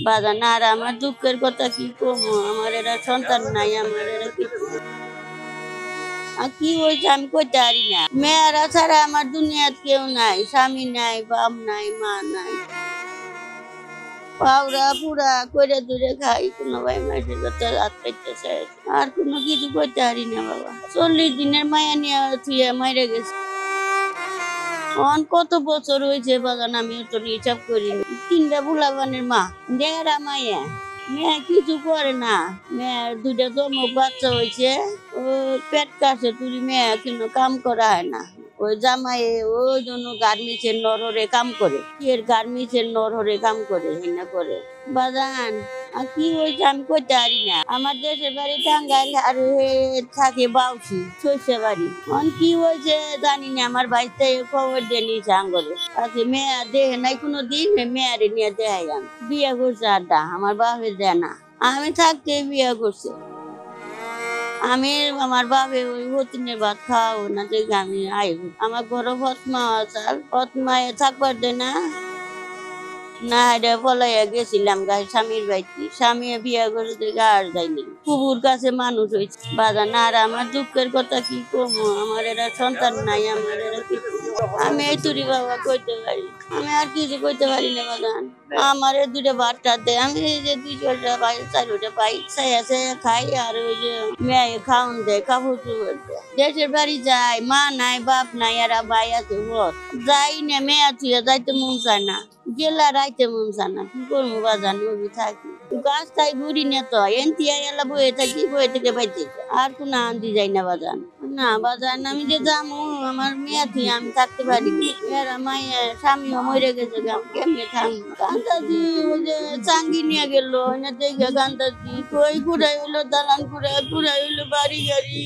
বাজান আর আমার দুঃখের কথা কি কমো, আমার এরা সন্তান নাই, আমার এরা কিছু আর কি হয়েছে আমি কইতে পারি না। মেয়েরা ছাড়া আমার দুনিয়াত কেউ নাই, স্বামী নাই, বাপ নাই, মা নাই। পাউরা পুরা করে দূরে খাই, কোনো ভাই মাসের কথা রাত পাইতেছে আর কোনো কিছু করতে পারি না বাবা। 40 দিনের মায়া নিয়ে থুয়ে মাইরে গেছে। কত বছর হয়েছে বাগান, আমি তো হিসাব করিনি। 3টা বুলাবানের মা, দেড়া মাইয়া, মেয়ে কিছু করে না। মেয়ের 2টা জমক বাচ্চা হয়েছে, ও পেট কাছে তুলি মেয়ে কিন্তু কাম করা হয় না। ওই জামাই ওই জন্য গার্মেন্টসের নরহরে কাম করে, এর গার্মেন্টসের নরহরে কাম করে হিনা করে বাজান। আর কি হয়েছে আমি কইতে পারি না। আমার দেশের বাড়ি টাঙ্গাইল আর থাকে বাউসি শস্য বাড়ি। কি হয়েছে জানি না, আমার বাড়িতে খবর দিয়ে নিয়েছে আঙ্গলে। আচ্ছা মেয়ে দেহে নাই কোনো দিন, মেয়েরে নিয়ে দেয় বিয়ে করছে আড্ডা, আমার বাপের দেয় না। আমি থাকতে বিয়ে করছে। আমি আমার বাপে ওই হতিনের ভাত খাওয়াবো না দেখে আমি আইব। আমার ঘরে ফতমা আসাল, ফতমায় থাকবার দেয় না। না এটা পলাইয়া গেছিলাম গায়ে স্বামীর বাড়িতে, স্বামী বিয়ে করে দেখে আর যাইনি। কুকুর কাছে মানুষ হয়েছে বাজান আর আমার দুঃখের কথা কি কমো, আমার এরা সন্তান নাই, আমার এরা কিছু আমি এই তুরি বাবা কইতে পারি, আমি আর কিছু কইতে পারি না বাজান। আমার 2টা বাচ্চা দেয়, আমি এই যে 2টা পাই 4টা পাই চাইয়া খাই আর ওই যে মেয়ে খাওন দেয়, কাপড় চুপড় দেয়। দেশের বাড়ি যাই, মা নাই বাপ নাই, এরা ভাই আছে বল যাই না, মেয়ে থুয়ে যাইতে মন চায় না, গেলা রাইতে মন চায় না। কি করবো বাজান, ওই থাকি গাছ তাই ঘুরি না তো এনতিয়া এলা বয়ে থাকি, বয়ে থেকে বাইতে আর কোনো আন্দি যাই না বাজান। না বাজান আমি যে যাবো, আমার মেয়ে তুই আমি থাকতে পারি এরা মায়ের স্বামীও মরে গেছে, আমি কেমনে থাকবো। কান্দাজি ওই যে চাঙ্গি নিয়ে গেল না দেখে কান্দাজি কই ঘুরাই হইলো দালান ঘুরাই হইলো বাড়ি গাড়ি।